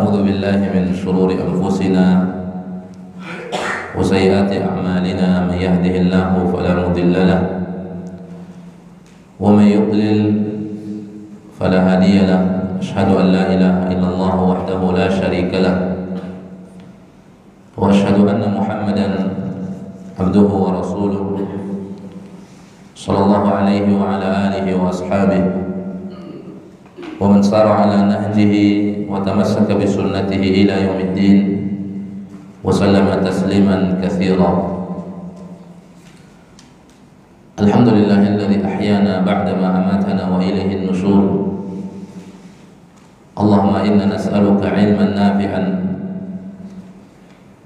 ونعوذ بالله من شرور أنفسنا وسيئات أعمالنا. من يهده الله فلا مضل له ومن يضلل فلا هادي له. أشهد أن لا إله إلا الله وحده لا شريك له وأشهد أن محمدا عبده ورسوله صلى الله عليه وعلى آله وأصحابه ومن سار على نهجه وتمسك بسنته إلى يوم الدين وسلم تسليما كثيرا. الحمد لله الذي أحيانا بعدما أماتنا وإليه النشور. اللهم إنا نسألك علما نافعا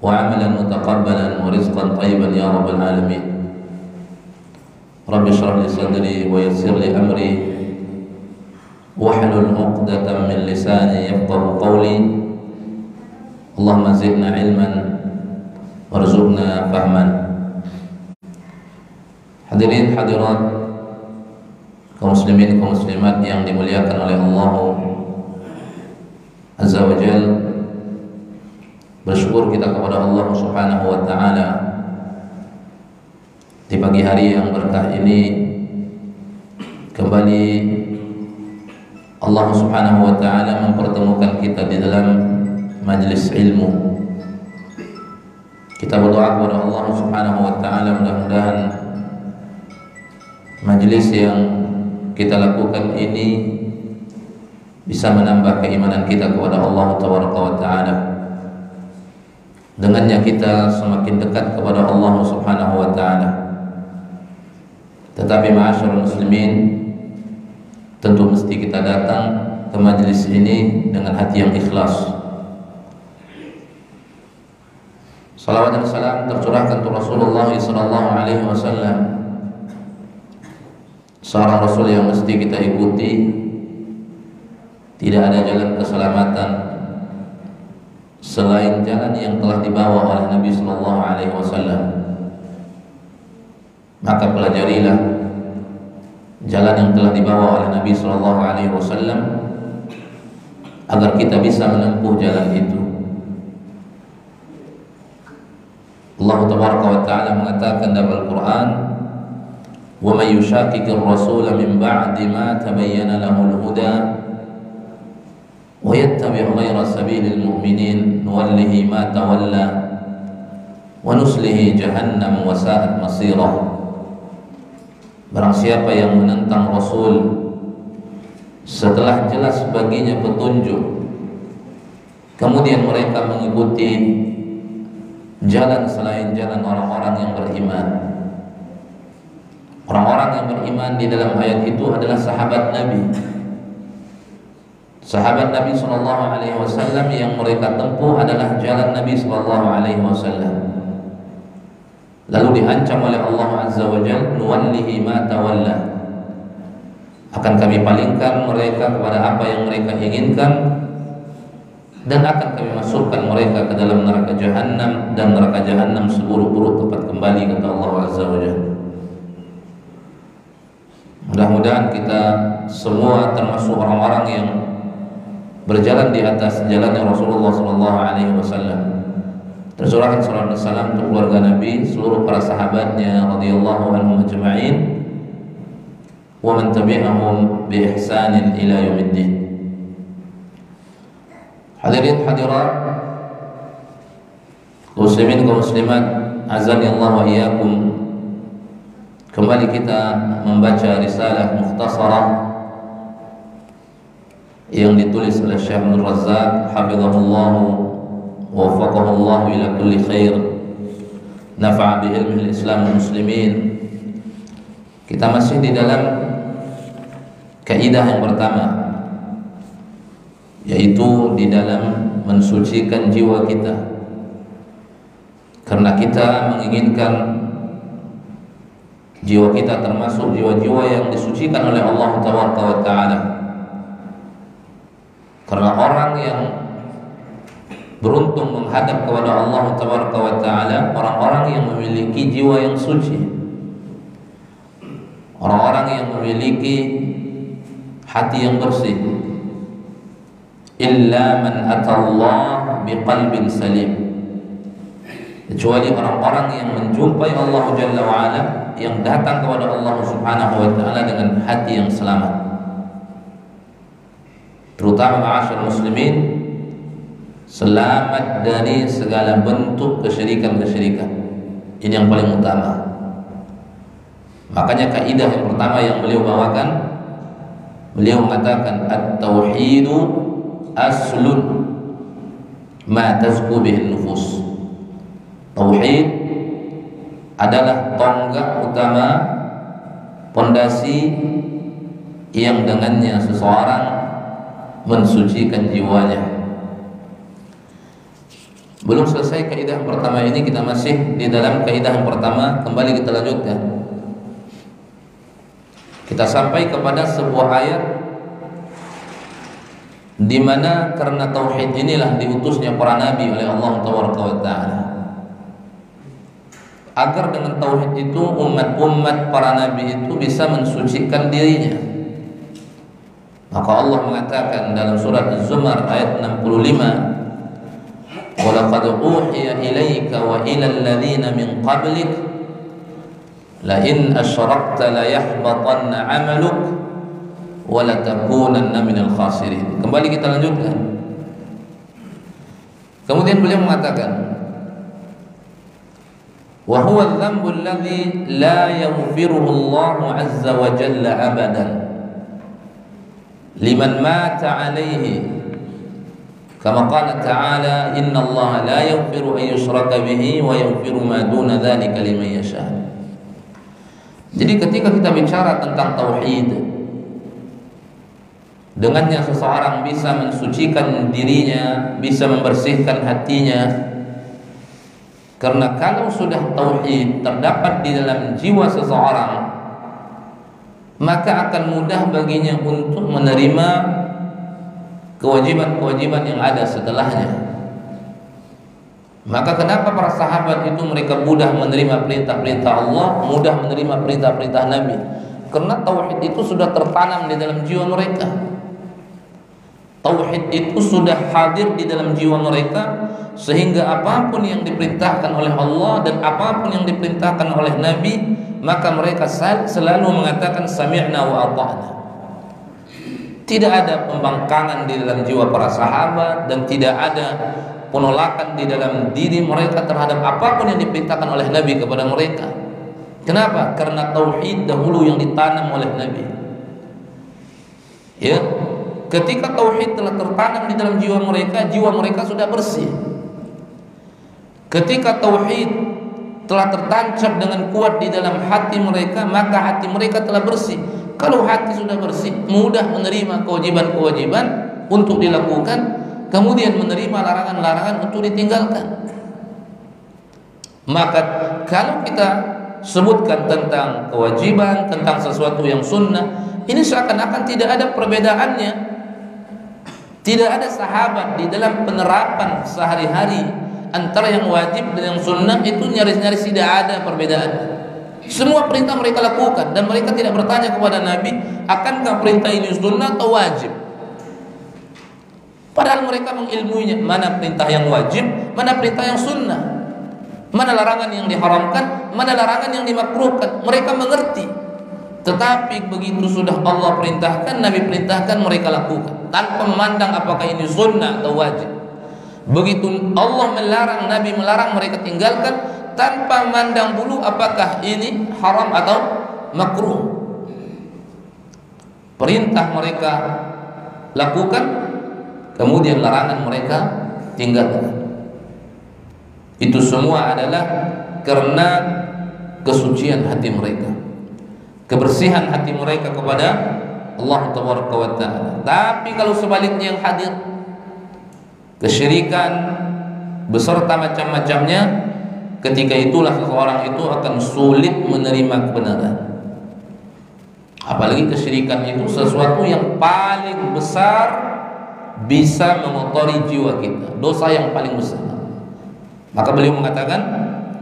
وعملا متقبلا ورزقا طيبا يا رب العالمين. رب اشرح لي صدري ويسر لي أمري واحلل عقدة من لساني يفقهوا قولي. اللهم زدنا علما warzuqna fahman. Hadirin hadirat kaum muslimin kaum muslimat yang dimuliakan oleh Allah Azza wa Jalla, bersyukur kita kepada Allah Subhanahu wa taala di pagi hari yang berkah ini kembali Allah Subhanahu wa taala mempertemukan kita di dalam majlis ilmu. Kita berdoa kepada Allah Subhanahu wa taala mudah-mudahan majlis yang kita lakukan ini bisa menambah keimanan kita kepada Allah Tabaraka wa taala. Dengannya kita semakin dekat kepada Allah Subhanahu wa taala. Tetapi ma'asyiral muslimin, tentu mesti kita datang ke majlis ini dengan hati yang ikhlas. Salawat dan salam tercurahkan untuk Rasulullah sallallahu alaihi wasallam, seorang Rasul yang mesti kita ikuti. Tidak ada jalan keselamatan selain jalan yang telah dibawa oleh Nabi sallallahu alaihi wasallam. Maka pelajarilah jalan yang telah dibawa oleh Nabi sallallahu alaihi wasallam agar kita bisa menempuh jalan itu. Allah Tabaraka wa taala mengatakan dalam Al-Qur'an, "Wa may yushaqiqir rasul min ba'di ma tabayyana lahul huda wa yattabi' ghayra sabilil mu'minin nuwallihi ma tawalla wa nuslihi jahannam wa sa'at masirah." Barang siapa yang menentang Rasul setelah jelas baginya petunjuk, kemudian mereka mengikuti jalan selain jalan orang-orang yang beriman. Orang-orang yang beriman di dalam ayat itu adalah sahabat Nabi. Sahabat Nabi sallallahu alaihi wasallam yang mereka tempuh adalah jalan Nabi sallallahu alaihi wasallam. Lalu diancam oleh Allah Azza wa Jalla, nuwallihi ma tawalla. Akan kami palingkan mereka kepada apa yang mereka inginkan, dan akan kami masukkan mereka ke dalam neraka Jahannam, dan neraka Jahannam seburuk-buruk tempat kembali, kata Allah Azza wa Jalla. Mudah-mudahan kita semua termasuk orang-orang yang berjalan di atas jalannya Rasulullah sallallahu alaihi wasallam. Tercurahkan salawat dan salam untuk keluarga Nabi, seluruh para sahabatnya radhiyallahu anhum ajma'in, wa man tabi'ahum bi ihsanin ila yaumiddin. Hadirin hadirat muslimin kaum muslimat azani Allah wa iyyakum, kembali kita membaca risalah mukhtasarah yang ditulis oleh Syekh Abdul Razzaq hafizahullah wa waffaqahullah ila kulli khair, nafa'a bi ilmi al-Islam wal muslimin. Kita masih di dalam kaidah yang pertama, yaitu di dalam mensucikan jiwa kita, karena kita menginginkan jiwa kita termasuk jiwa-jiwa yang disucikan oleh Allah Taala. Karena orang yang beruntung menghadap kepada Allah Taala, orang-orang yang memiliki jiwa yang suci, orang-orang yang memiliki hati yang bersih, illa man atallah biqalbin salim, kecuali orang-orang yang menjumpai Allah Jalla wa'ala, yang datang kepada Allah Subhanahu wa ta'ala dengan hati yang selamat. Terutama ma'asyar muslimin, selamat dari segala bentuk kesyirikan-kesyirikan. Ini yang paling utama. Makanya kaidah yang pertama yang beliau bawakan, beliau mengatakan at-tauhidu aslun ma tazku bihi nufus. Tauhid adalah tonggak utama, pondasi yang dengannya seseorang mensucikan jiwanya. Belum selesai kaidah yang pertama ini, kita masih di dalam kaidah yang pertama. Kembali kita lanjutkan. Kita sampai kepada sebuah ayat di mana karena tauhid inilah diutusnya para nabi oleh Allah Taala, agar dengan tauhid itu umat-umat para nabi itu bisa mensucikan dirinya. Maka Allah mengatakan dalam surat Az-Zumar ayat 65, وَلَقَدْ أُوحِيَ إِلَيْكَ وَإِلَى الَّذِينَ مِنْ قَبْلِكَ لَإِنْ أَشْرَكْتَ لَيَحْبَطَنَّ عَمَلُكَ وَلَتَكُونَنَّ مِنَ الْخَاسِرِينَ. Kembali kita lanjutkan. Kemudian beliau mengatakan, وَهُوَ الذَّنْبُ الَّذِي لَا يَغْفِرُهُ اللَّهُ عَزَّ وَجَلَّ أَبَدًا لِمَنْ مَاتَ عَلَيْهِ كما قال تعالى إن الله لا يغفر أن يشرك به ويغفر ما دون ذلك لمن يشاء. Jadi ketika kita bicara tentang tauhid, dengannya seseorang bisa mensucikan dirinya, bisa membersihkan hatinya. Karena kalau sudah tauhid terdapat di dalam jiwa seseorang, maka akan mudah baginya untuk menerima kewajiban-kewajiban yang ada setelahnya. Maka kenapa para sahabat itu mereka mudah menerima perintah-perintah Allah, mudah menerima perintah-perintah Nabi? Karena tauhid itu sudah tertanam di dalam jiwa mereka. Tauhid itu sudah hadir di dalam jiwa mereka, sehingga apapun yang diperintahkan oleh Allah dan apapun yang diperintahkan oleh Nabi, maka mereka selalu mengatakan sami'na wa ata'na. Tidak ada pembangkangan di dalam jiwa para sahabat dan tidak ada penolakan di dalam diri mereka terhadap apapun yang diperintahkan oleh Nabi kepada mereka. Kenapa? Karena tauhid dahulu yang ditanam oleh Nabi. Ya, ketika tauhid telah tertanam di dalam jiwa mereka sudah bersih. Ketika tauhid telah tertancap dengan kuat di dalam hati mereka, maka hati mereka telah bersih. Kalau hati sudah bersih, mudah menerima kewajiban-kewajiban untuk dilakukan, kemudian menerima larangan-larangan untuk ditinggalkan. Maka kalau kita sebutkan tentang kewajiban, tentang sesuatu yang sunnah, ini seakan-akan tidak ada perbedaannya. Tidak ada sahabat di dalam penerapan sehari-hari antara yang wajib dan yang sunnah itu nyaris-nyaris tidak ada perbedaan. Semua perintah mereka lakukan dan mereka tidak bertanya kepada Nabi, akankah perintah ini sunnah atau wajib? Padahal mereka mengilmuinya, mana perintah yang wajib, mana perintah yang sunnah, mana larangan yang diharamkan, mana larangan yang dimakruhkan. Mereka mengerti. Tetapi begitu sudah Allah perintahkan, Nabi perintahkan, mereka lakukan tanpa memandang apakah ini sunnah atau wajib. Begitu Allah melarang, Nabi melarang, mereka tinggalkan tanpa mandang bulu apakah ini haram atau makruh. Perintah mereka lakukan, kemudian larangan mereka tinggalkan. Itu semua adalah karena kesucian hati mereka, kebersihan hati mereka kepada Allah Taala. Tapi kalau sebaliknya yang hadir kesyirikan beserta macam-macamnya, ketika itulah seseorang itu akan sulit menerima kebenaran. Apalagi kesyirikan itu sesuatu yang paling besar, bisa mengotori jiwa kita, dosa yang paling besar. Maka beliau mengatakan,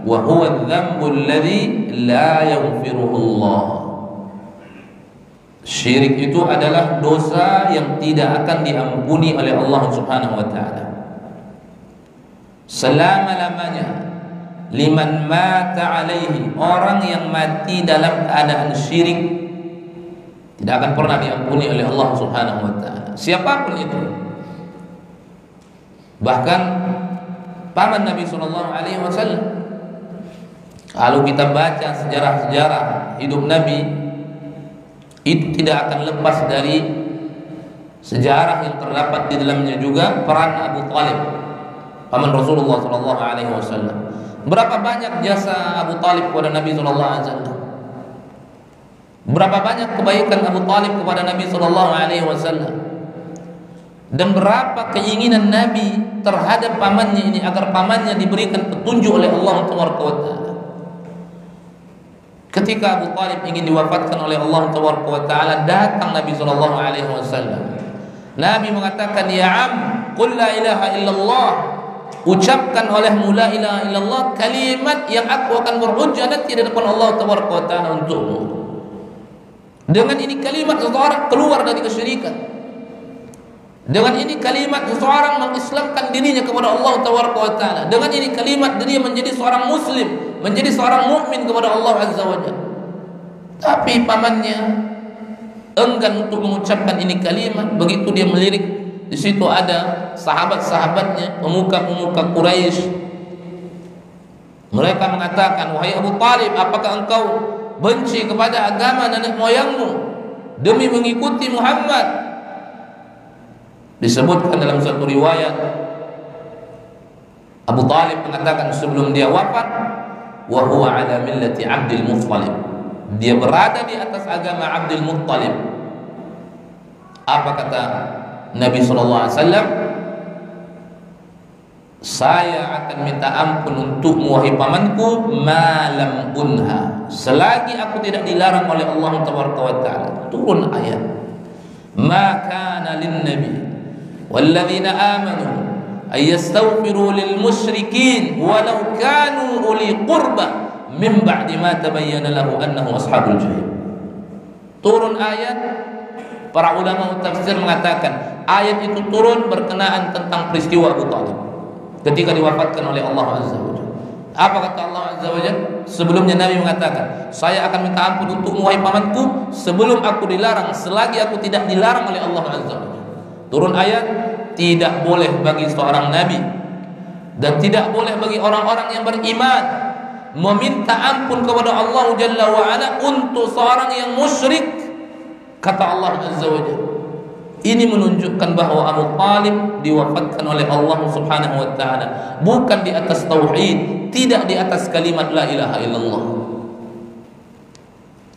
wa huwa dzambul ladzi la yaghfiruhu Allah. Syirik itu adalah dosa yang tidak akan diampuni oleh Allah Subhanahu wa taala selama-lamanya. Liman mata alaihi, orang yang mati dalam keadaan syirik tidak akan pernah diampuni oleh Allah Subhanahu wa taala, siapapun itu. Bahkan paman Nabi sallallahu alaihi wasallam, kalau kita baca sejarah-sejarah hidup Nabi, itu tidak akan lepas dari sejarah yang terdapat di dalamnya juga peran Abu Talib, paman Rasulullah sallallahu alaihi wasallam. Berapa banyak jasa Abu Talib kepada Nabi sallallahu alaihi wasallam? Berapa banyak kebaikan Abu Talib kepada Nabi sallallahu alaihi wasallam? Dan berapa keinginan Nabi terhadap pamannya ini agar pamannya diberikan petunjuk oleh Allah Taala. Ketika Abu Talib ingin diwafatkan oleh Allah Taala, datang Nabi sallallahu alaihi wasallam. Nabi mengatakan, "Ya am, qul la ilaha illallah." Ucapkan olehmu la ilaha illallah, kalimat yang aku akan berhujjah nanti di depan Allah Taala untukmu. Dengan ini kalimat seseorang keluar dari kesyirikan. Dengan ini kalimat seseorang mengislamkan dirinya kepada Allah Taala. Dengan ini kalimat dia menjadi seorang muslim, menjadi seorang mukmin kepada Allah Azza wa Jalla. Tapi pamannya enggan untuk mengucapkan ini kalimat. Begitu dia melirik, di situ ada sahabat-sahabatnya, pemuka-pemuka Quraisy. Mereka mengatakan, "Wahai Abu Talib, apakah engkau benci kepada agama nenek moyangmu demi mengikuti Muhammad?" Disebutkan dalam satu riwayat, Abu Talib mengatakan sebelum dia wafat, "Wa huwa ala millati Abdul Muttalib." Dia berada di atas agama Abdul Muttalib. Apa kata Nabi sallallahu alaihi wasallam? "Saya akan minta ampun untukmu wahai pamanku malam unha, selagi aku tidak dilarang oleh Allah Taala." Turun ayat, "Ma kana lin nabi walladzina amanu ay yastaghfiru lil musyrikin walau kanu uli qurba min ba'di ma tabayyana lahu annahu ashabul jahim." Turun ayat. Para ulama tafsir mengatakan ayat itu turun berkenaan tentang peristiwa Abu Talib ketika diwafatkan oleh Allah Azza wa Jalla. Apa kata Allah Azza wa Jalla? Sebelumnya Nabi mengatakan, "Saya akan minta ampun untukmu wahai pamanku sebelum aku dilarang, selagi aku tidak dilarang oleh Allah Azza wa Jalla." Turun ayat, tidak boleh bagi seorang nabi dan tidak boleh bagi orang-orang yang beriman meminta ampun kepada Allah Jalla wa Ala untuk seorang yang musyrik. Kata Allah Azza wa Jalla. Ini menunjukkan bahwa Abu Talib diwafatkan oleh Allah Subhanahu wa taala bukan di atas tauhid, tidak di atas kalimat la ilaha illallah.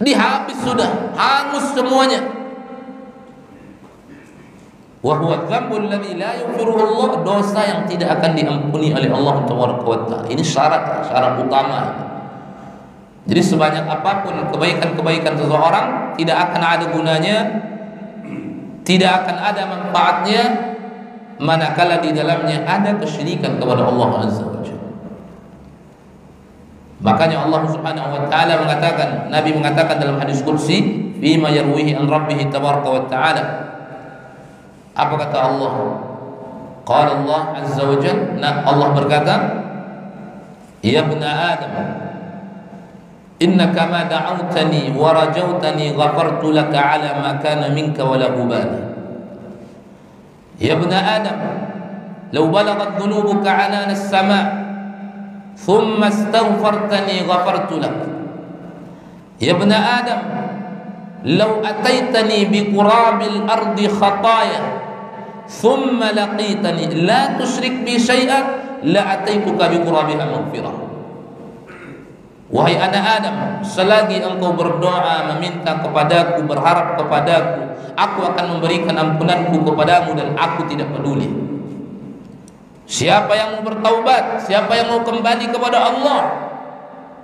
Dihabis sudah, hangus semuanya. Wa huwa dzambul ladzi la yaghfiruhu Allah, dosa yang tidak akan diampuni oleh Allah Taala. Ini syarat utama. Jadi sebanyak apapun kebaikan-kebaikan seseorang tidak akan ada gunanya, tidak akan ada manfaatnya manakala di dalamnya ada kesyirikan kepada Allah Azza wa Jalla. Makanya Allah Subhanahu wa taala mengatakan, Nabi mengatakan dalam hadis qudsi, "Fima yarwihi an rabbih tabaraka wa taala." Apa kata Allah? Qala Allah Azza wa Jalla, Allah berkata, "Ya ibna Adam, innaka ma da'awtani wa rajawtani ghafartu laka ala ma kana minka wa la ubali." Ya ibna Adam, law balagat dhunubuka 'anana as-sama' thumma astaghfartani ghafartu lak. Ya ibna Adam, law ataitani bi qurabil ardi khataya thumma laqitani la tusyrik bi syai'an la ataituka bi qurabiha maghfirah. Wahai anak Adam, selagi engkau berdoa, meminta kepadaku, berharap kepadaku, aku akan memberikan ampunanku kepadamu dan aku tidak peduli. Siapa yang mau bertaubat, siapa yang mau kembali kepada Allah,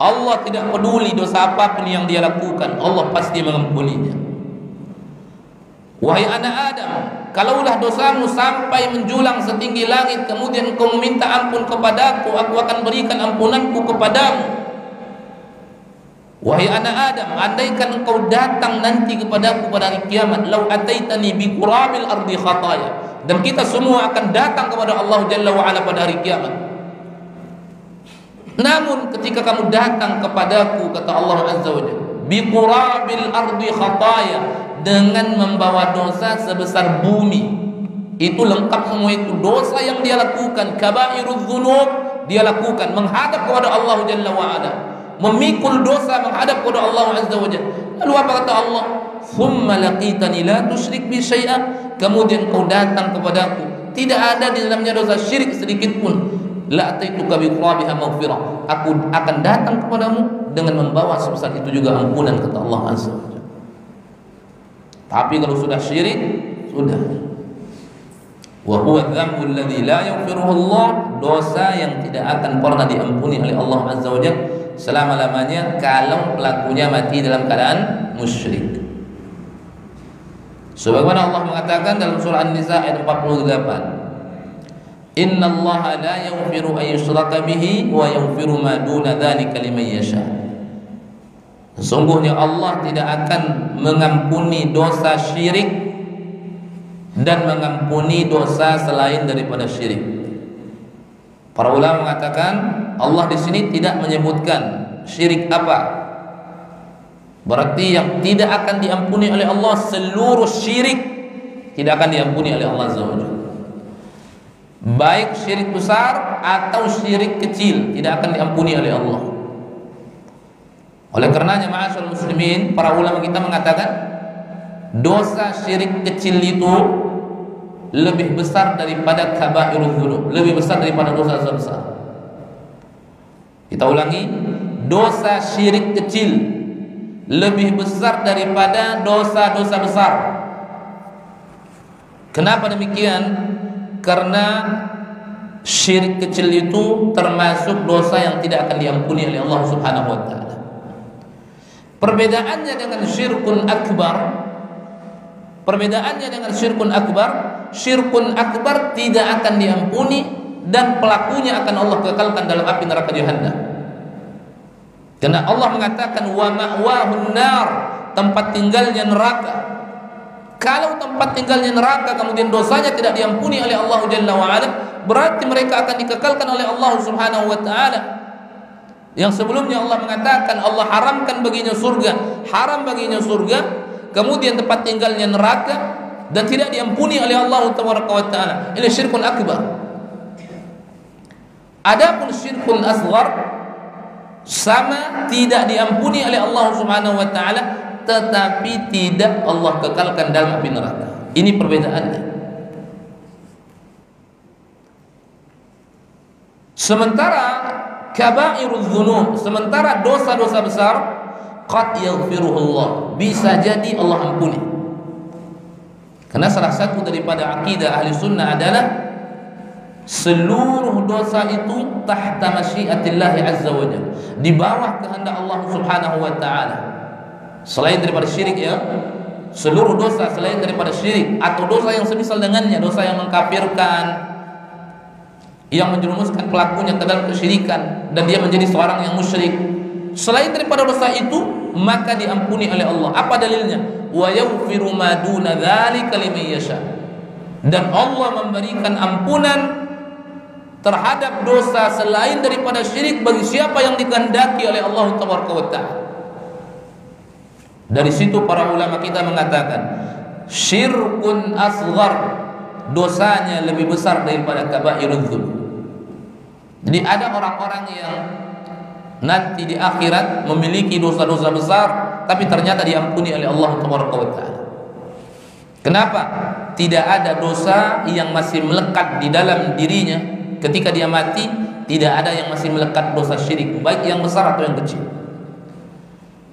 Allah tidak peduli dosa apapun yang dia lakukan, Allah pasti mengampuninya. Wahai anak Adam, kalaulah dosamu sampai menjulang setinggi langit, kemudian engkau meminta ampun kepadaku, aku akan berikan ampunanku kepadamu. Wahai anak Adam, andaikan engkau datang nanti kepadaku pada hari kiamat, lau ataitani bi qurabil ardi khataya, dan kita semua akan datang kepada Allah Jalla wa Ala pada hari kiamat. Namun ketika kamu datang kepadaku, kata Allah Azza wa Jalla, bi qurabil ardi khataya, dengan membawa dosa sebesar bumi, itu lengkap semua, itu dosa yang dia lakukan, kabairudz dzunub dia lakukan, menghadap kepada Allah Jalla wa Ala, memikul dosa menghadap kepada Allah Azza wa Jalla. Lalu apa kata Allah? Thumma laqitani la tusyrik bi syai'a, kemudian kau datang kepadaku, tidak ada di dalamnya dosa syirik sedikit pun. La ataituka bi qurabiha maghfirah, aku akan datang kepadamu dengan membawa sebesar itu juga ampunan, kata Allah Azza wa Jalla. Tapi kalau sudah syirik, sudah. Wa huwa dzambu alladzi la yaghfiruhu Allah, dosa yang tidak akan pernah diampuni oleh Allah Azza wa Jalla selama-lamanya kalau pelakunya mati dalam keadaan musyrik. Sebagaimana Allah mengatakan dalam surah An-Nisa ayat 48, innallaha la yaghfiru an yushraka bihi wa yaghfiru ma duna dzalika liman yasha. Sesungguhnya Allah tidak akan mengampuni dosa syirik dan mengampuni dosa selain daripada syirik. Para ulama mengatakan Allah di sini tidak menyebutkan syirik apa. Berarti yang tidak akan diampuni oleh Allah, seluruh syirik tidak akan diampuni oleh Allah Azza wa Jalla. Baik syirik besar atau syirik kecil tidak akan diampuni oleh Allah. Oleh karenanya ma'asyiral muslimin, para ulama kita mengatakan dosa syirik kecil itu lebih besar daripada kabairudz dzunub, lebih besar daripada dosa besar. Kita ulangi, dosa syirik kecil lebih besar daripada dosa-dosa besar. Kenapa demikian? Karena syirik kecil itu termasuk dosa yang tidak akan diampuni oleh Allah Subhanahu wa taala. Perbedaannya dengan syirkun akbar, syirkun akbar tidak akan diampuni dan pelakunya akan Allah kekalkan dalam api neraka Jahannam. Karena Allah mengatakan wa ma'wahun nar, tempat tinggalnya neraka. Kalau tempat tinggalnya neraka kemudian dosanya tidak diampuni oleh Allah Jalla wa Ala, berarti mereka akan dikekalkan oleh Allah Subhanahu wa taala. Yang sebelumnya Allah mengatakan Allah haramkan baginya surga, haram baginya surga, kemudian tempat tinggalnya neraka dan tidak diampuni oleh Allah Taala. Ini syirkun akbar. Adapun syirkun asghar sama, tidak diampuni oleh Allah Subhanahu wa taala, tetapi tidak Allah kekalkan dalam api neraka. Ini perbedaannya. Sementara kabairudz dzunub, sementara dosa-dosa besar, qad yaghfiruhullah, bisa jadi Allah ampuni. Karena salah satu daripada akidah ahli sunnah adalah seluruh dosa itu tahta masyiatillah azza wa jalla, di bawah kehendak Allah Subhanahu wa taala. Selain daripada syirik, ya, seluruh dosa selain daripada syirik atau dosa yang semisal dengannya, dosa yang mengkafirkan, yang menjerumuskan pelakunya ke dalam kesyirikan dan dia menjadi seorang yang musyrik, selain daripada dosa itu maka diampuni oleh Allah. Apa dalilnya? Wa yaghfiru ma duna dzalika liman yasha. Dan Allah memberikan ampunan terhadap dosa selain daripada syirik bagi siapa yang dikehendaki oleh Allah Taala. Dari situ para ulama kita mengatakan syirkun asghar, dosanya lebih besar daripada kabairudz dzunub. Jadi ada orang-orang yang nanti di akhirat memiliki dosa-dosa besar tapi ternyata diampuni oleh Allah Taala. Kenapa? Tidak ada dosa yang masih melekat di dalam dirinya ketika dia mati, tidak ada yang masih melekat dosa syirik, baik yang besar atau yang kecil.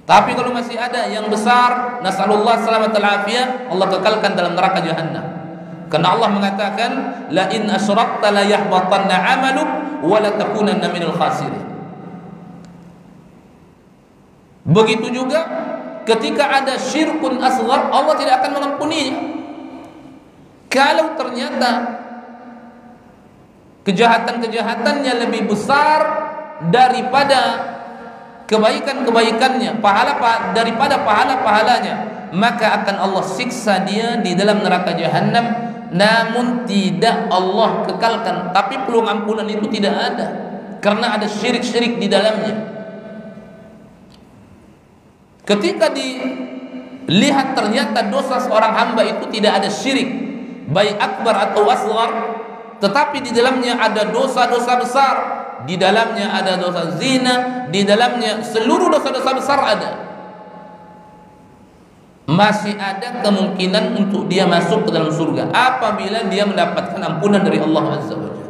Tapi kalau masih ada yang besar, nasallallahu salamatal afiyah, Allah kekalkan dalam neraka Jahannam. Karena Allah mengatakan la in asyrakta la yahbatanna 'amaluk wa la takunanna minal khasirin. Begitu juga ketika ada syirkun asghar, Allah tidak akan mengampuninya. Kalau ternyata kejahatan-kejahatannya lebih besar daripada kebaikan-kebaikannya, daripada pahala-pahalanya, maka akan Allah siksa dia di dalam neraka jahanam, namun tidak Allah kekalkan. Tapi peluang ampunan itu tidak ada, karena ada syirik-syirik di dalamnya. Ketika dilihat ternyata dosa seorang hamba itu tidak ada syirik, baik akbar atau asghar, tetapi di dalamnya ada dosa-dosa besar, di dalamnya ada dosa zina, di dalamnya seluruh dosa-dosa besar ada, masih ada kemungkinan untuk dia masuk ke dalam surga apabila dia mendapatkan ampunan dari Allah Azza wa Jalla.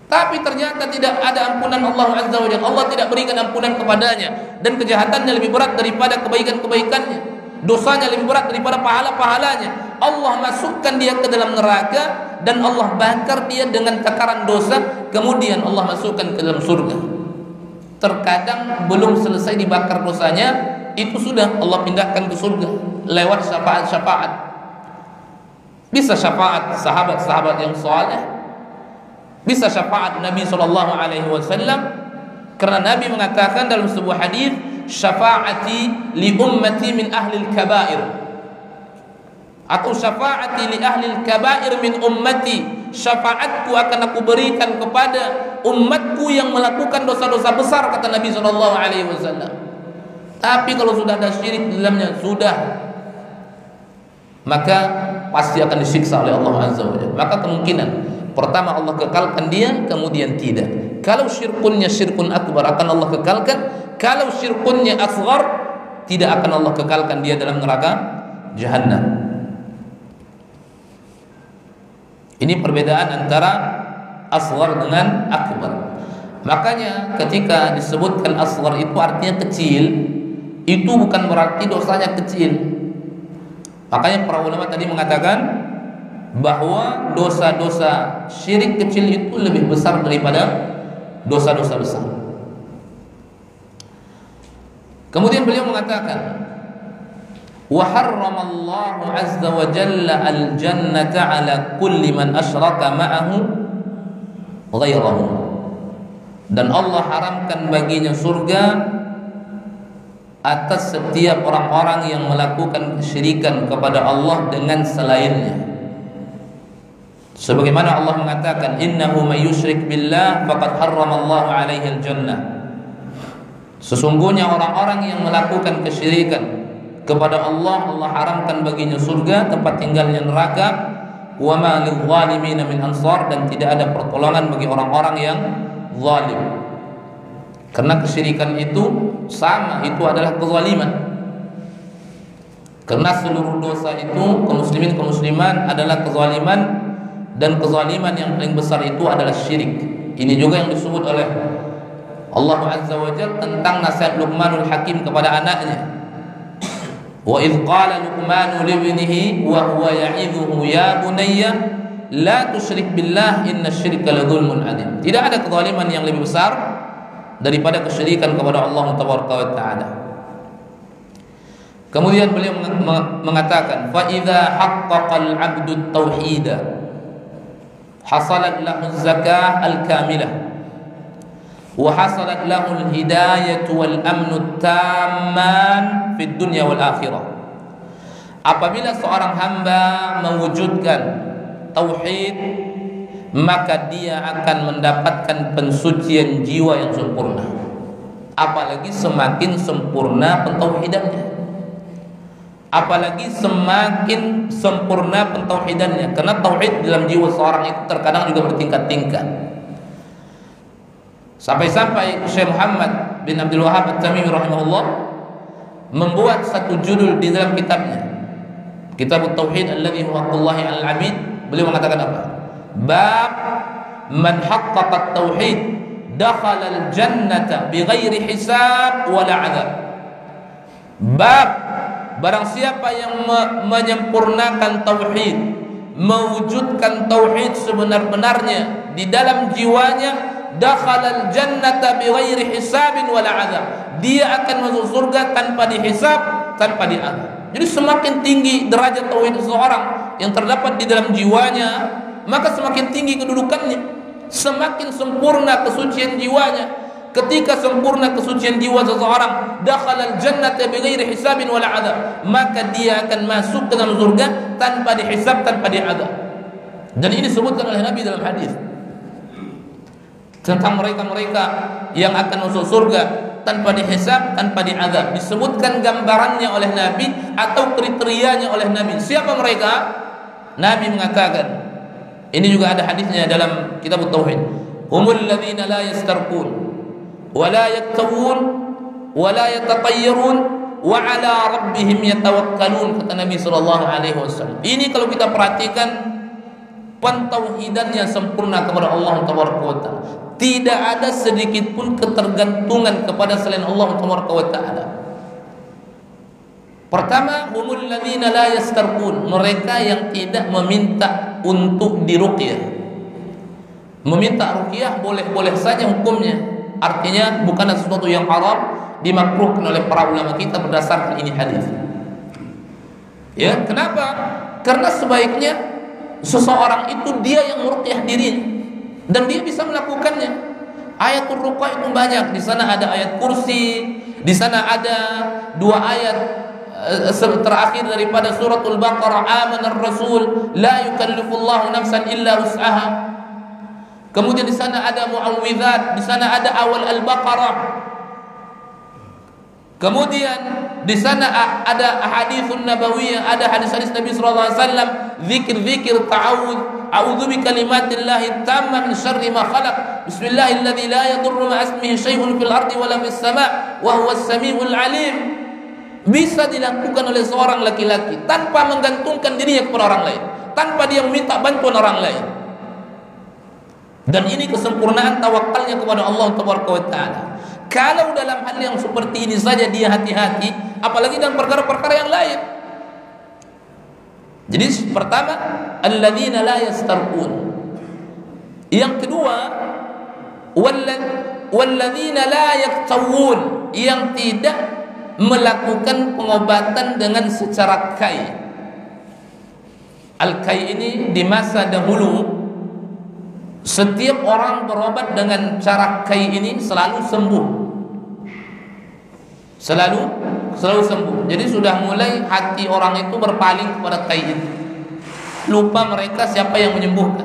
Tapi ternyata tidak ada ampunan Allah Azza wa Jalla, Allah tidak berikan ampunan kepadanya, dan kejahatannya lebih berat daripada kebaikan-kebaikannya, dosanya lebih berat daripada pahala-pahalanya. Allah masukkan dia ke dalam neraka dan Allah bakar dia dengan takaran dosa, kemudian Allah masukkan ke dalam surga. Terkadang belum selesai dibakar dosanya, itu sudah Allah pindahkan ke surga lewat syafaat-syafaat. Bisa syafaat sahabat-sahabat yang saleh, bisa syafaat Nabi SAW, karena Nabi mengatakan dalam sebuah hadis, syafaati li ummati min ahli al-kabair, atau syafaati li ahli al-kabair min ummati, syafaatku akan aku berikan kepada umatku yang melakukan dosa-dosa besar, kata Nabi SAW. Tapi kalau sudah ada syirik di dalamnya, sudah, maka pasti akan disiksa oleh Allah Azza wa Jalla. Maka kemungkinan pertama Allah kekalkan dia, kemudian tidak. Kalau syirkunnya syirkun akbar akan Allah kekalkan, kalau syirkunnya asghar tidak akan Allah kekalkan dia dalam neraka jahanam. Ini perbedaan antara asghar dengan akbar. Makanya ketika disebutkan asghar itu artinya kecil, itu bukan berarti dosanya kecil. Makanya para ulama tadi mengatakan bahwa dosa-dosa syirik kecil itu lebih besar daripada dosa-dosa besar. Kemudian beliau mengatakan, wa harramallahu azza wa jalla al-jannata ala kulli man asyraka ma'ahu ghairahu. Dan Allah haramkan baginya surga atas setiap orang-orang yang melakukan kesyirikan kepada Allah dengan selainnya. Sebagaimana Allah mengatakan, innahu may yusyrik billah faqad harramallahu alaihi al-jannah. Sesungguhnya orang-orang yang melakukan kesyirikan kepada Allah, Allah haramkan baginya surga, tempat tinggalnya neraka. Wa ma lil-zalimin min ansar, dan tidak ada pertolongan bagi orang-orang yang zalim. Karena kesyirikan itu sama, itu adalah kezaliman. Karena seluruh dosa itu, kaum muslimin kaum musliman, adalah kezaliman, dan kezaliman yang paling besar itu adalah syirik. Ini juga yang disebut oleh Allah Azza wa Jalla tentang nasihat Luqmanul Hakim kepada anaknya. Wa idh qala Luqmanu li ibnihi wa huwa ya'idhuhu ya bunayya la tusyrik billah inna syirka la dzulmun adzim. Tidak ada kezaliman yang lebih besar daripada kesyirikan kepada Allah Taala. Kemudian beliau mengatakan, fa idza haqqaqal 'abdu at-tauhid hasalat lahu az-zakah al-kamilah wa hasalat lahu al-hidayah wal amnu at-tamman fid dunya wal akhirah. Apabila seorang hamba mewujudkan tauhid, maka dia akan mendapatkan pensucian jiwa yang sempurna. Apalagi semakin sempurna pentauhidannya, apalagi semakin sempurna pentauhidannya. Karena tauhid dalam jiwa seorang itu terkadang juga bertingkat-tingkat. Sampai-sampai Syekh Muhammad bin Abdul Wahhab At-Tamimi rahimahullah membuat satu judul di dalam kitabnya, Kitab At-Tauhid alladhi huwa haqqullahi 'alal 'abid. Beliau mengatakan apa? Bab man haqqaqa at-tauhid dakhala al-jannata bighairi hisab wala 'adzab. Bab barang siapa yang menyempurnakan tauhid, mewujudkan tauhid sebenar-benarnya di dalam jiwanya, dakhala al-jannata bighairi hisabin wala 'adzab. Dia akan masuk surga tanpa dihisab, tanpa diazab. Jadi semakin tinggi derajat tauhid seseorang yang terdapat di dalam jiwanya, maka semakin tinggi kedudukannya, semakin sempurna kesucian jiwanya. ketika sempurna kesucian jiwa seseorang, dakhalal jannata bighairi hisabin wala adab, maka dia akan masuk ke dalam surga tanpa dihisab, tanpa diadab. Dan ini disebutkan oleh Nabi dalam hadis tentang mereka-mereka yang akan masuk surga tanpa dihisab, tanpa diadab. Disebutkan gambarannya oleh Nabi atau kriterianya oleh Nabi. Siapa mereka? Nabi mengatakan, ini juga ada hadisnya dalam kitab Tauhid, humul ladzina la yastarqun wa la yaktawun wa la yatatayyarun wa ala rabbihim yatawakkalun, kata Nabi sallallahu alaihi wasallam. Ini kalau kita perhatikan pentauhidan yang sempurna kepada Allah Tabaraka wa Ta'ala. Tidak ada sedikit pun ketergantungan kepada selain Allah Tabaraka wa Ta'ala. Pertama, humul ladzina la yastarqun, mereka yang tidak meminta untuk diruqyah. Meminta ruqyah boleh-boleh saja hukumnya, artinya bukanlah sesuatu yang haram, dimakruhkan oleh para ulama kita berdasarkan ini hadis. Ya, kenapa? Karena sebaiknya seseorang itu dia yang meruqyah dirinya dan dia bisa melakukannya. Ayatul ruqyah itu banyak. Di sana ada ayat kursi, di sana ada 2 ayat terakhir daripada suratul Baqarah, amanar rasul la yukallifullahu nafsan illa wus'aha. Kemudian di sana ada muawwidzat, di sana ada awal al-Baqarah. Kemudian di sana ada haditsun nabawiyah, ada hadis-hadis Nabi sallallahu alaihi wasallam, zikir-zikir ta'awudz, a'udzu bikalimatillahi tamma min syarri ma khalaq, bismillahilladzi la yadurru ma ismihi syai'un fil ardi wala fis sama' wa huwas samiul alim. Bisa dilakukan oleh seorang laki-laki tanpa menggantungkan dirinya kepada orang lain, tanpa dia meminta bantuan orang lain. Dan ini kesempurnaan tawakalnya kepada Allah Tabaraka wa Ta'ala. Kalau dalam hal yang seperti ini saja dia hati-hati, apalagi dalam perkara-perkara yang lain. Jadi pertama, alladzina la yastarqun. Yang kedua, walladzina la yaktawun, yang tidak melakukan pengobatan dengan secara kai. Al-kai ini di masa dahulu setiap orang berobat dengan cara kai ini selalu sembuh. Selalu sembuh. Jadi sudah mulai hati orang itu berpaling kepada kai itu. Lupa mereka siapa yang menyembuhkan.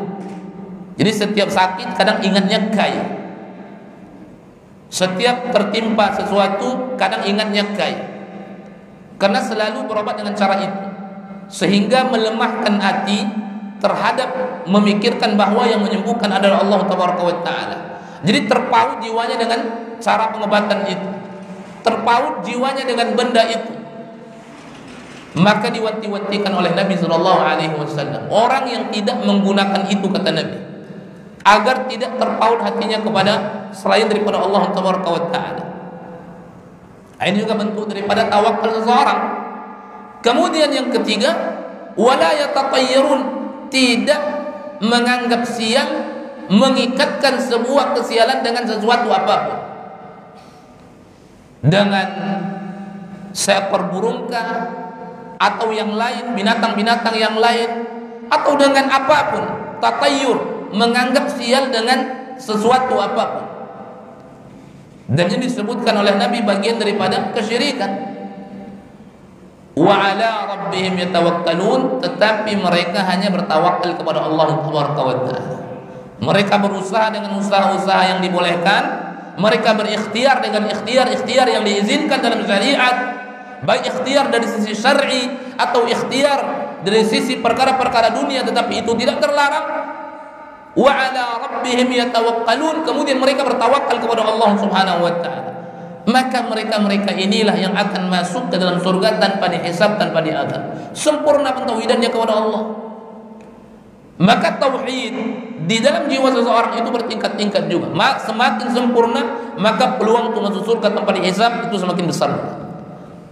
Jadi setiap sakit kadang ingatnya kai. Setiap tertimpa sesuatu kadang ingatnya kai. Karena selalu berobat dengan cara itu, sehingga melemahkan hati terhadap memikirkan bahwa yang menyembuhkan adalah Allah Tabaraka wa Ta'ala. Jadi terpaut jiwanya dengan cara pengobatan itu, terpaut jiwanya dengan benda itu. Maka diwanti-wantikan oleh Nabi sallallahu alaihi wasallam orang yang tidak menggunakan itu, kata Nabi, agar tidak terpaut hatinya kepada selain daripada Allah Tabaraka wa Ta'ala. Ini juga bentuk daripada tawakal seseorang. Kemudian yang ketiga, wala yatatayyarun, tidak menganggap sial, mengikatkan sebuah kesialan dengan sesuatu apapun. Dengan seekor burungkah, atau yang lain, binatang-binatang yang lain, atau dengan apapun. Tatayyur, menganggap sial dengan sesuatu apapun. Dan ini disebutkan oleh Nabi bagian daripada kesyirikan. Wa ala rabbihim yatawakkalun, tetapi mereka hanya bertawakal kepada Allah Subhanahu wa Ta'ala. Mereka berusaha dengan usaha-usaha yang dibolehkan, mereka berikhtiar dengan ikhtiar yang diizinkan dalam syariat, baik ikhtiar dari sisi syar'i atau ikhtiar dari sisi perkara-perkara dunia, tetapi itu tidak terlarang. Wa ala rabbihim yatawakkalun, kemudian mereka bertawakal kepada Allah Subhanahu wa Ta'ala. Maka mereka-mereka inilah yang akan masuk ke dalam surga tanpa dihisab, tanpa diadab. Sempurna pentauhidannya kepada Allah. Maka tauhid di dalam jiwa seseorang itu bertingkat-tingkat juga. Semakin sempurna, maka peluang untuk masuk surga tanpa dihisab itu semakin besar.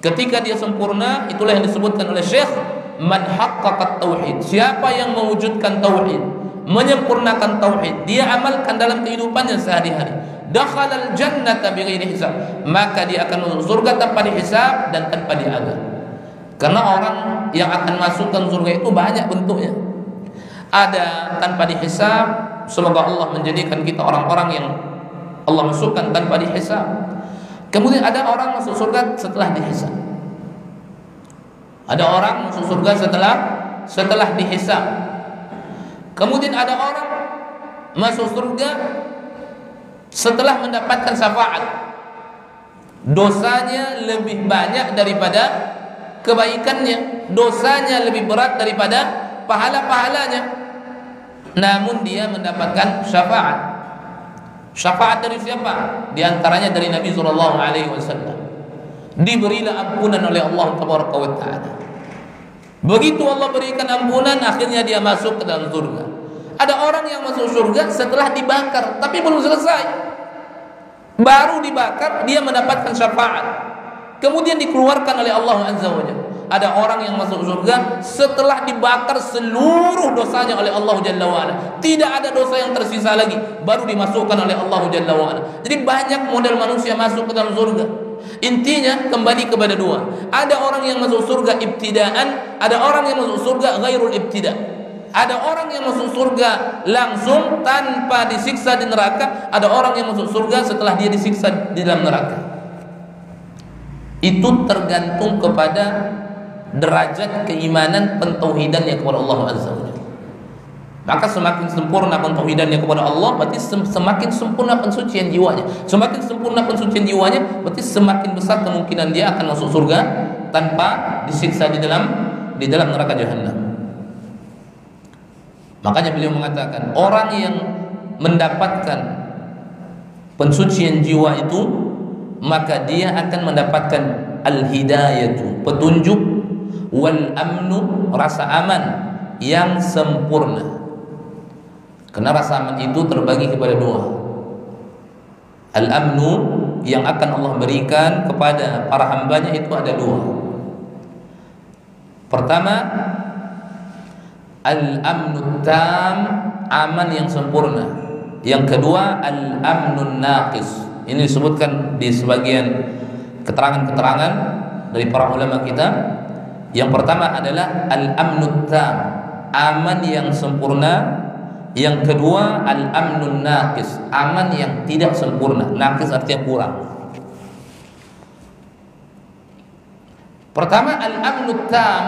Ketika dia sempurna, itulah yang disebutkan oleh Syekh, man haqqaqat tauhid. Siapa yang mewujudkan tauhid, menyempurnakan tauhid, dia amalkan dalam kehidupannya sehari-hari, dakhalal jannata bighairi hisab, maka dia akan masuk surga tanpa dihisab dan tanpa diadab. Karena orang yang akan masuk ke surga itu banyak bentuknya. Ada tanpa dihisab, semoga Allah menjadikan kita orang-orang yang Allah masukkan tanpa dihisab. Kemudian ada orang masuk surga setelah dihisab. Ada orang masuk surga setelah dihisab. Kemudian ada orang masuk surga setelah mendapatkan syafaat. Dosanya lebih banyak daripada kebaikannya, dosanya lebih berat daripada pahala-pahalanya, namun dia mendapatkan syafaat. Syafaat dari siapa? Di antaranya dari Nabi SAW. Diberilah ampunan oleh Allah Tabaraka wa Ta'ala. Begitu Allah berikan ampunan, akhirnya dia masuk ke dalam surga. Ada orang yang masuk surga setelah dibakar, tapi belum selesai. Baru dibakar dia mendapatkan syafaat, kemudian dikeluarkan oleh Allah Azza wa Jalla. Ada orang yang masuk surga setelah dibakar seluruh dosanya oleh Allah Jalla wa Ala. Tidak ada dosa yang tersisa lagi, baru dimasukkan oleh Allah Jalla wa Ala. Jadi banyak model manusia masuk ke dalam surga. Intinya kembali kepada dua. Ada orang yang masuk surga ibtidaan, ada orang yang masuk surga ghairul ibtida. Ada orang yang masuk surga langsung tanpa disiksa di neraka. Ada orang yang masuk surga setelah dia disiksa di dalam neraka. Itu tergantung kepada derajat keimanan pentauhidannya kepada Allah Azza wa Jalla. Maka semakin sempurna pentauhidannya kepada Allah, berarti semakin sempurna pensucian jiwanya. Semakin sempurna pensucian jiwanya, berarti semakin besar kemungkinan dia akan masuk surga tanpa disiksa di dalam neraka jahanam. Makanya beliau mengatakan, orang yang mendapatkan pensucian jiwa itu, maka dia akan mendapatkan al-hidayatu, petunjuk, wal amnu, rasa aman yang sempurna. Karena rasa aman itu terbagi kepada dua. Al-amnu yang akan Allah berikan kepada para hambanya itu ada dua. Pertama, al-amnu tam, aman yang sempurna. Yang kedua, al-amnun naqis. Ini disebutkan di sebagian keterangan-keterangan dari para ulama kita. Yang pertama adalah al-amnu tam, aman yang sempurna. Yang kedua, al-amnun naqis, aman yang tidak sempurna. Naqis artinya kurang. Pertama, al-amnu tam,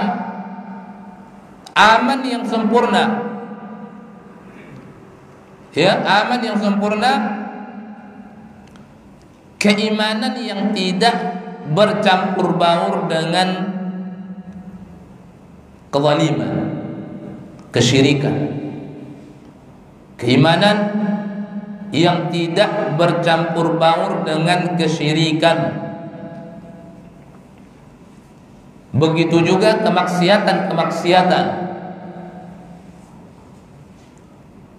aman yang sempurna. Ya, aman yang sempurna, keimanan yang tidak bercampur baur dengan kezaliman, kesyirikan. Keimanan yang tidak bercampur baur dengan kesyirikan. Begitu juga kemaksiatan-kemaksiatan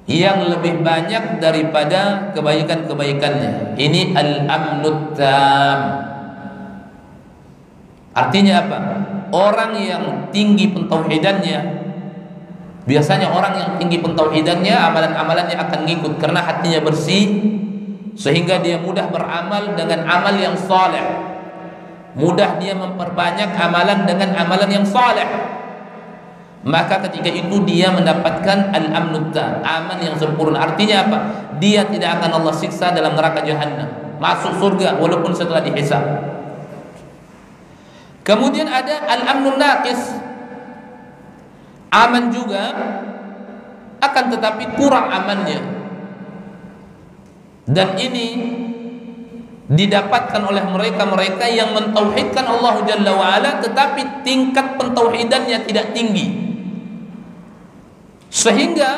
yang lebih banyak daripada kebaikan-kebaikannya. Ini al-amnut tam. Artinya apa? Orang yang tinggi pentauhidannya, biasanya orang yang tinggi pentauhidannya, amalan-amalannya akan ngikut karena hatinya bersih, sehingga dia mudah beramal dengan amal yang saleh. Mudah dia memperbanyak amalan dengan amalan yang saleh. Maka ketika itu dia mendapatkan al-amnut tam, aman yang sempurna. Artinya apa? Dia tidak akan Allah siksa dalam neraka jahanam, masuk surga walaupun setelah dihisab. Kemudian ada al-amnun naqis, aman juga akan tetapi kurang amannya. Dan ini didapatkan oleh mereka-mereka yang mentauhidkan Allah Jalla wa'ala, tetapi tingkat pentauhidannya tidak tinggi, sehingga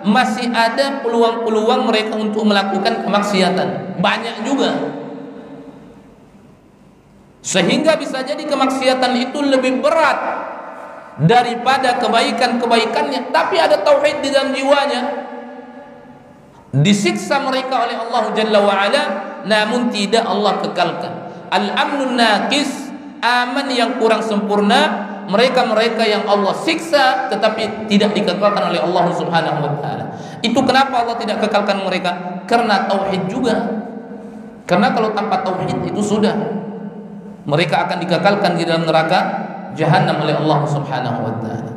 masih ada peluang-peluang mereka untuk melakukan kemaksiatan. Banyak juga, sehingga bisa jadi kemaksiatan itu lebih berat daripada kebaikan-kebaikannya. Tapi ada tauhid di dalam jiwanya, disiksa mereka oleh Allah Jalla wa'ala, namun tidak Allah kekalkan. Al-amnun naqis, aman yang kurang sempurna, mereka-mereka yang Allah siksa tetapi tidak dikekalkan oleh Allah Subhanahu wa ta'ala. Itu kenapa Allah tidak kekalkan mereka? Karena tauhid juga. Karena kalau tanpa tauhid itu sudah, mereka akan dikekalkan di dalam neraka jahanam oleh Allah Subhanahu wa ta'ala.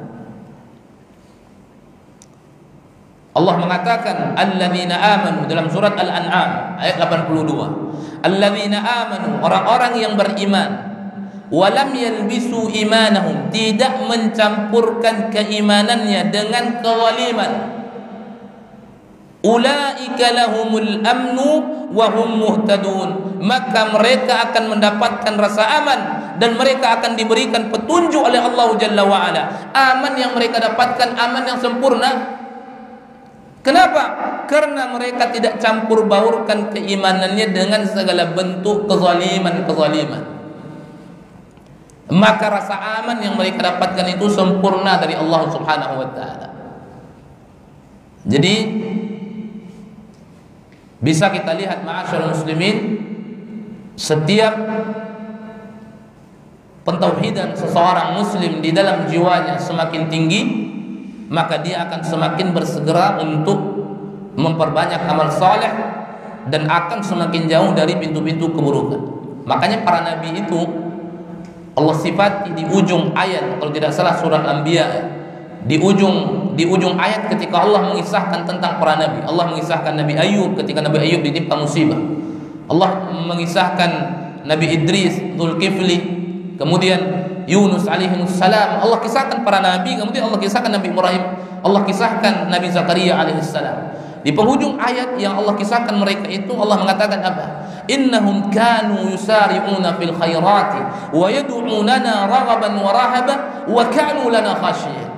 Allah mengatakan alladzina amanu dalam surat Al-An'am ayat 82. Alladzina amanu, orang-orang yang beriman, walam yalbisu imanahum, tidak mencampurkan keimanannya dengan kezaliman. Ulaika lahumul amnu wa hum muhtadun, maka mereka akan mendapatkan rasa aman dan mereka akan diberikan petunjuk oleh Allah Jalla wa Ala. Aman yang mereka dapatkan aman yang sempurna. Kenapa? Karena mereka tidak campur baurkan keimanannya dengan segala bentuk kezaliman. Maka rasa aman yang mereka dapatkan itu sempurna dari Allah Subhanahu wa taala. Jadi bisa kita lihat ma'asyiral muslimin, setiap pentauhidan seseorang muslim di dalam jiwanya semakin tinggi, maka dia akan semakin bersegera untuk memperbanyak amal saleh dan akan semakin jauh dari pintu-pintu keburukan. Makanya para nabi itu Allah sifati di ujung ayat, kalau tidak salah surat Anbiya, di ujung ayat ketika Allah mengisahkan tentang para nabi. Allah mengisahkan Nabi Ayub ketika Nabi Ayub ditimpa musibah. Allah mengisahkan Nabi Idris, Zulkifli, kemudian Yunus alaihi salam. Allah kisahkan para nabi, kemudian Allah kisahkan Nabi Ibrahim, Allah kisahkan Nabi Zakaria alaihi salam. Di penghujung ayat yang Allah kisahkan mereka itu, Allah mengatakan apa? Innahum kanu yusari'una fil khairati wa yad'unana raghaban wa rahaba wa kanu lana khashiyin.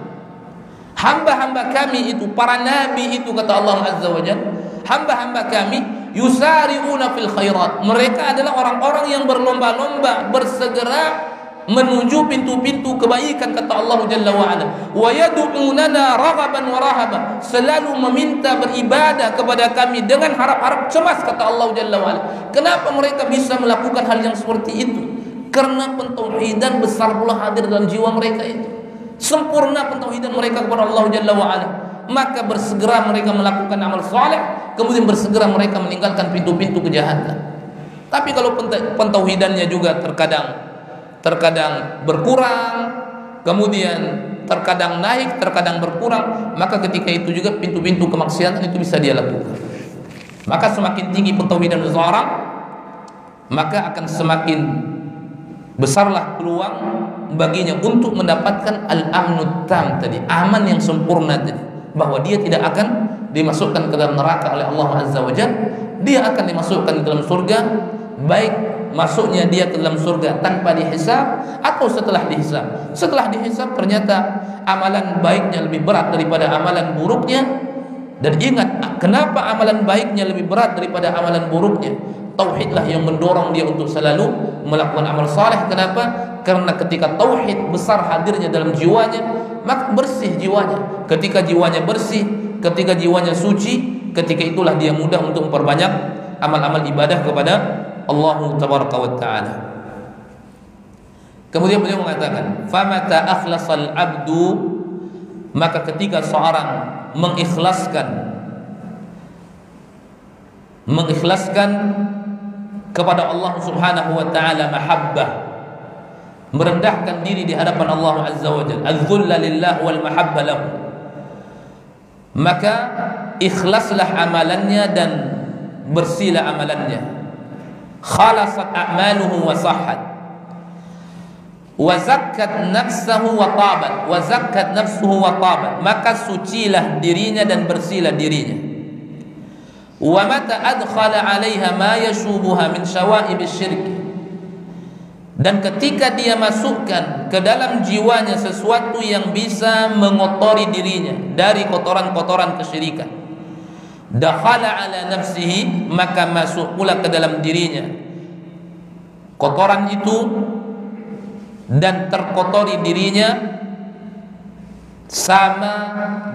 Hamba-hamba kami itu, para nabi itu, kata Allah Azza wa Jalla, hamba-hamba kami yusari'una fil khairat, mereka adalah orang-orang yang berlomba-lomba, bersegera menuju pintu-pintu kebaikan, kata Allah Jalla wa Ala. Wa yad'unana raghaban wa rahaba, selalu meminta beribadah kepada kami dengan harap-harap cemas, kata Allah Jalla wa Ala. Kenapa mereka bisa melakukan hal yang seperti itu? Karena pentauhidan besar pula hadir dalam jiwa mereka itu. Sempurna pentauhidan mereka kepada Allah Jalla wa Ala. Maka bersegera mereka melakukan amal saleh, kemudian bersegera mereka meninggalkan pintu-pintu kejahatan. Tapi kalau pentauhidannya juga terkadang berkurang, kemudian terkadang naik, terkadang berkurang, maka ketika itu juga pintu-pintu kemaksiatan itu bisa dia lakukan. Maka semakin tinggi pentauhidan seseorang, maka akan semakin besarlah peluang baginya untuk mendapatkan al-amnu tam tadi, aman yang sempurna tadi, bahwa dia tidak akan dimasukkan ke dalam neraka oleh Allah Azza wa Jalla. Dia akan dimasukkan ke dalam surga, baik masuknya dia ke dalam surga tanpa dihisab atau setelah dihisab. Setelah dihisab ternyata amalan baiknya lebih berat daripada amalan buruknya. Dan ingat, kenapa amalan baiknya lebih berat daripada amalan buruknya? Tauhidlah yang mendorong dia untuk selalu melakukan amal saleh. Kenapa? Karena ketika tauhid besar hadirnya dalam jiwanya, maka bersih jiwanya. Ketika jiwanya bersih, ketika jiwanya suci, ketika itulah dia mudah untuk memperbanyak amal-amal ibadah kepada Allah tabaraka wa taala. Kemudian beliau mengatakan, famata akhlasal abdu, maka ketika seorang mengikhlaskan kepada Allah Subhanahu wa taala mahabbah, merendahkan diri di hadapan Allah Azza wa Jalla, az-zulla lillah wal mahabbah lahu, maka ikhlaslah amalannya dan bersihlah amalannya. Khalasat a'maluhu wa sahhat wa zakkat nafsuhu wa tabat, wa zakkat nafsuhu wa tabat, maka sucilah dirinya dan bersihlah dirinya. Wa mata adkhala 'alaiha ma yashubuha min syawa'ib syirk, dan ketika dia masukkan ke dalam jiwanya sesuatu yang bisa mengotori dirinya dari kotoran-kotoran kesyirikan, dakhala 'ala nafsihi, maka masuk pula ke dalam dirinya kotoran itu dan terkotori dirinya sama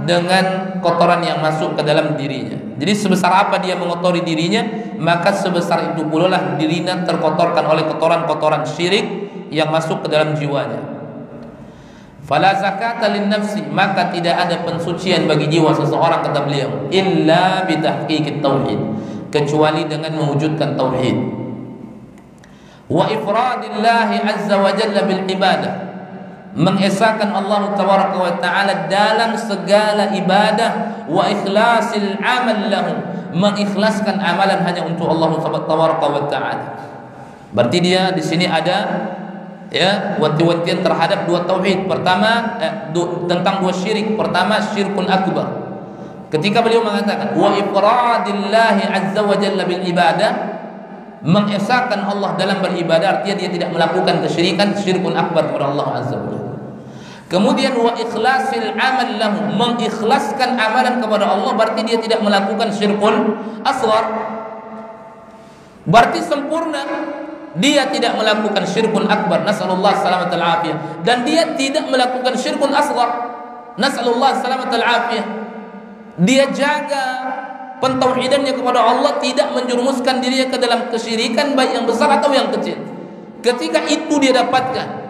dengan kotoran yang masuk ke dalam dirinya. Jadi sebesar apa dia mengotori dirinya, maka sebesar itu pula lah dirinya terkotorkan oleh kotoran-kotoran syirik yang masuk ke dalam jiwanya. Fala zakata lin nafsi, maka tidak ada pensucian bagi jiwa seseorang, kata beliau, illa bi tahqiqit tauhid, kecuali dengan mewujudkan tauhid. Wa ifradillahi azza wa jalla bil ibadah, mengesahkan Allah tabaraka wa taala dalam segala ibadah, wa ikhlasil amal lahu, mengikhlaskan amalan hanya untuk Allah tabaraka wa taala. Berarti dia di sini ada ya wanti-wantian terhadap dua tauhid. Pertama tentang dua syirik. Pertama syirkun akbar. Ketika beliau mengatakan wa ifradillahi azza wa jalla bil ibadah, mengesahkan Allah dalam beribadah, artinya dia tidak melakukan kesyirikan, syirkun akbar kepada Allah azza wa jalla. Kemudian wa ikhlasil amal lahu, mengikhlaskan amalan kepada Allah, berarti dia tidak melakukan syirkun asghar. Berarti sempurna. Dia tidak melakukan syirkun akbar, nasallallahu salamatal afiyah, dan dia tidak melakukan syirkun asghar, nasallallahu salamatal afiyah. Dia jaga pentauhidannya kepada Allah, tidak menjerumuskan dirinya ke dalam kesyirikan baik yang besar atau yang kecil. Ketika itu dia dapatkan,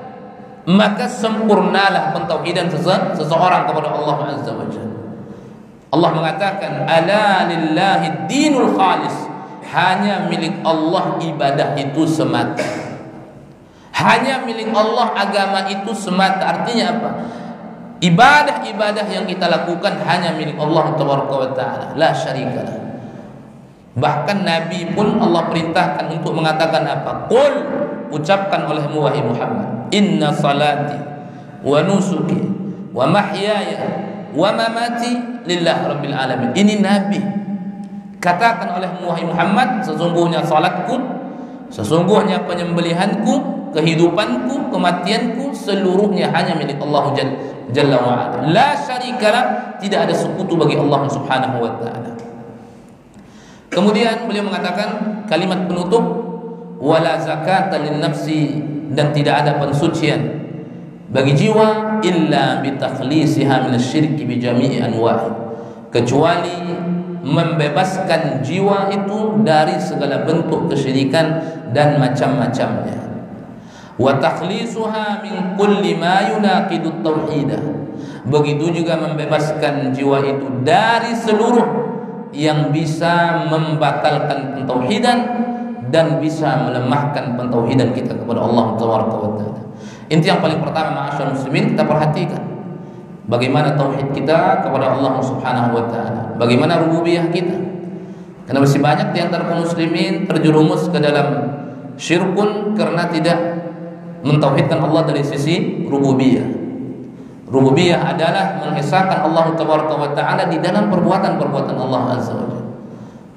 maka sempurnalah pentauhidan seseorang kepada Allah azza wa jalla. Allah mengatakan ala lillahi dinul khalis, hanya milik Allah ibadah itu semata, hanya milik Allah agama itu semata. Artinya apa? Ibadah-ibadah yang kita lakukan hanya milik Allah tabaraka wa taala, la syarikalah. Bahkan Nabi pun Allah perintahkan untuk mengatakan apa? Qul, ucapkan olehmu wahai Muhammad, inna salati wa nusuki wa mahyaya wa mamati lillah rabbil alamin. Ini Nabi, katakan olehmu wahai Muhammad, sesungguhnya salatku, sesungguhnya penyembelihanku, kehidupanku, kematianku, seluruhnya hanya milik Allah Jalla wa ala. La syarikalah, tidak ada sekutu bagi Allah Subhanahu wa taala. Kemudian beliau mengatakan kalimat penutup, wala zakata lin nafsi, dan tidak ada pensucian bagi jiwa illa bi takhlisiha min asyirki bi jami'i anwa'i, kecuali membebaskan jiwa itu dari segala bentuk kesyirikan dan macam-macamnya. Wa takhlisuha min kulli ma yunaqidu tauhid, begitu juga membebaskan jiwa itu dari seluruh yang bisa membatalkan pentauhidan dan bisa melemahkan pentauhidan kita kepada Allah Taala. Inti yang paling pertama, ma'asyarul muslimin, kita perhatikan bagaimana tauhid kita kepada Allah Subhanahu wa taala, bagaimana rububiyah kita. Karena masih banyak di antara kaum muslimin terjerumus ke dalam syirkun karena tidak mentauhidkan Allah dari sisi rububiyah. Rububiyah adalah mengesahkan Allah tabaraka wa taala di dalam perbuatan-perbuatan Allah azza wa jalla.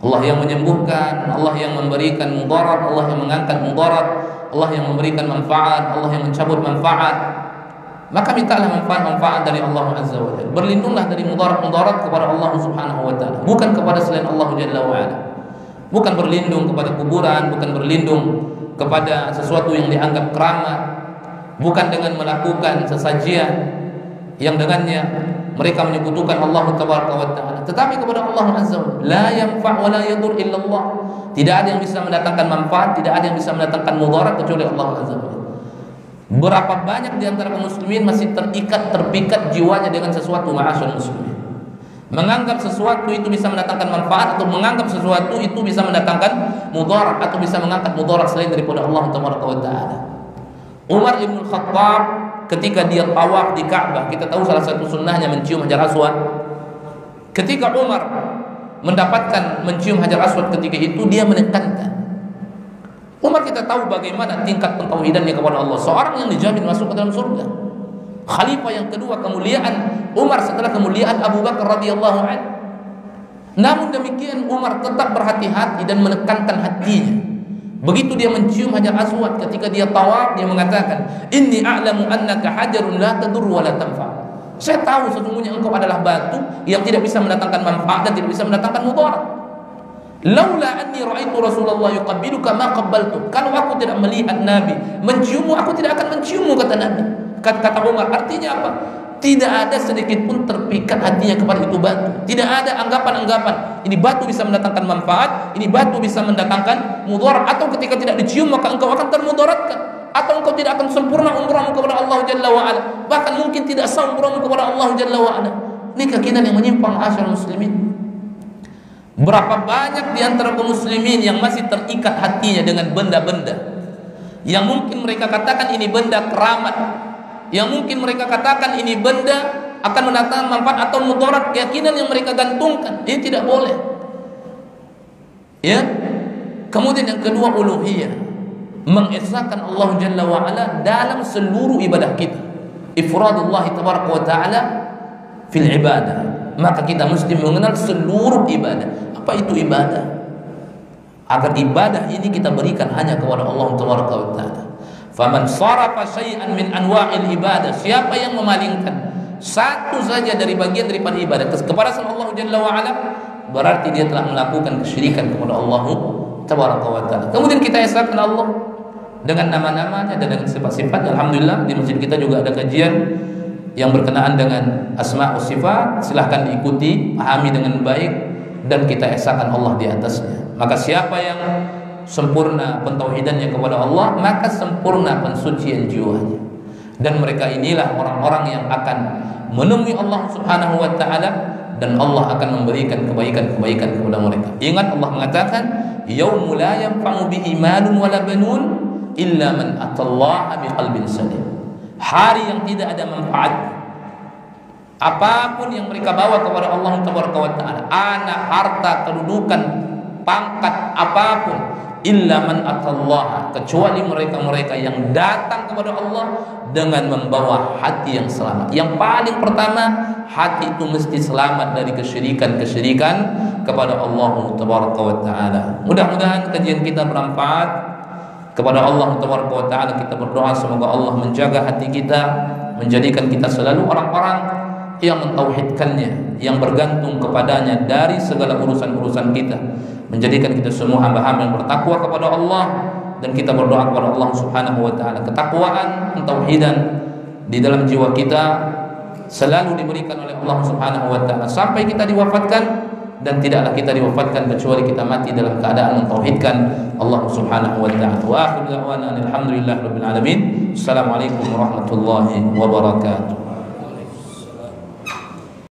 Allah yang menyembuhkan, Allah yang memberikan mudarat, Allah yang mengangkat mudarat, Allah yang memberikan manfaat, Allah yang mencabut manfaat. Maka mintalah manfaat-manfaat dari Allah azza wa jalla. Berlindunglah dari mudarat-mudarat kepada Allah subhanahu wa taala, bukan kepada selain Allah jalla wa ala. Bukan berlindung kepada kuburan, bukan berlindung kepada sesuatu yang dianggap keramat, bukan dengan melakukan sesajian yang dengannya mereka menyekutukan Allah tabaraka wa taala, tetapi kepada Allah azza wa jalla. La yanfa' wa la yadur illa Allah. Tidak ada yang bisa mendatangkan manfaat, tidak ada yang bisa mendatangkan mudarat kecuali Allah azza wa jalla. Berapa banyak di antara kaum muslimin masih terpikat jiwanya dengan sesuatu, ma'asyarul muslimin, menganggap sesuatu itu bisa mendatangkan manfaat, atau menganggap sesuatu itu bisa mendatangkan mudarat, atau bisa mengangkat mudarat selain daripada Allah tabaraka wa taala. Umar ibn Khattab ketika dia tawaf di Ka'bah, kita tahu salah satu sunnahnya mencium Hajar Aswad. Ketika Umar mendapatkan mencium Hajar Aswad ketika itu, dia menekankan. Umar kita tahu bagaimana tingkat pentauhidannya kepada Allah, seorang yang dijamin masuk ke dalam surga, khalifah yang kedua kemuliaan Umar setelah kemuliaan Abu Bakar radhiyallahu anhu. Namun demikian Umar tetap berhati-hati dan menekankan hatinya. Begitu dia mencium Hajar Aswad ketika dia tawaf, dia mengatakan, inni a'lamu annaka hajarun la tadur wa la tanfa. Saya tahu sesungguhnya engkau adalah batu yang tidak bisa mendatangkan manfaat dan tidak bisa mendatangkan mudarat. Laula anni ra'aitu Rasulullah yuqabbiluka ma qabbaltu. Kalau aku tidak melihat Nabi menciummu, aku tidak akan menciummu, kata Nabi. Kata Umar, artinya apa? Tidak ada sedikit pun terpikat hatinya kepada itu batu. Tidak ada anggapan-anggapan ini batu bisa mendatangkan manfaat, ini batu bisa mendatangkan mudarat, atau ketika tidak dicium maka engkau akan termudaratkan, atau engkau tidak akan sempurna umrahmu kepada Allah Jalla wa ala, bahkan mungkin tidak sah umrahmu kepada Allah Jalla wa ala. Ini keyakinan yang menyimpang, ma'asyarul muslimin. Berapa banyak di antara kaum muslimin yang masih terikat hatinya dengan benda-benda yang mungkin mereka katakan ini benda keramat, yang mungkin mereka katakan ini benda akan mendatangkan manfaat atau mudarat, keyakinan yang mereka gantungkan. Ini tidak boleh. Ya. Kemudian yang kedua, uluhiyah, mengesahkan Allah Jalla wa Ala dalam seluruh ibadah kita. Ifradullah tabaraka wa taala fil ibadah. Maka kita mesti mengenal seluruh ibadah. Apa itu ibadah? Agar ibadah ini kita berikan hanya kepada Allah tabaraka wa taala. Faman sarafa syai'an min anwa'il ibadah, siapa yang memalingkan satu saja dari bagian daripada ibadah kepada Allah Jalla wa Ala, berarti dia telah melakukan kesyirikan kepada Allah tabaraka wa taala. Kemudian kita esahkan Allah dengan nama-namanya dan dengan sifat-sifatnya. Alhamdulillah di masjid kita juga ada kajian yang berkenaan dengan asma' wa sifat. Silahkan diikuti, pahami dengan baik, dan kita esahkan Allah di atasnya. Maka siapa yang sempurna pentauhidannya kepada Allah, maka sempurna pensucian jiwanya. Dan mereka inilah orang-orang yang akan menemui Allah Subhanahu wa taala, dan Allah akan memberikan kebaikan-kebaikan kepada mereka. Ingat Allah mengatakan, yaumul la yanfa'u bihi malun wala banun illa man atallaha biqalbin salim. Hari yang tidak ada manfaat apapun yang mereka bawa kepada Allah tabaraka wa taala, anak, harta, kedudukan, pangkat, apapun, illa man atallaha, kecuali mereka-mereka yang datang kepada Allah dengan membawa hati yang selamat. Yang paling pertama, hati itu mesti selamat dari kesyirikan-kesyirikan kepada Allah tabaraka wa taala. Mudah-mudahan kajian kita bermanfaat. Kepada Allah tabaraka wa taala kita berdoa semoga Allah menjaga hati kita, menjadikan kita selalu orang-orang yang mentauhidkannya, yang bergantung kepadanya dari segala urusan-urusan kita, menjadikan kita semua hamba-hamba yang bertakwa kepada Allah. Dan kita berdoa kepada Allah Subhanahu wa taala ketakwaan, tauhidan di dalam jiwa kita selalu diberikan oleh Allah Subhanahu wa taala sampai kita diwafatkan, dan tidaklah kita diwafatkan kecuali kita mati dalam keadaan mentauhidkan Allah Subhanahu wa taala. Wa akhiru da'wana alhamdulillahirabbil alamin. Assalamualaikum warahmatullahi wabarakatuh.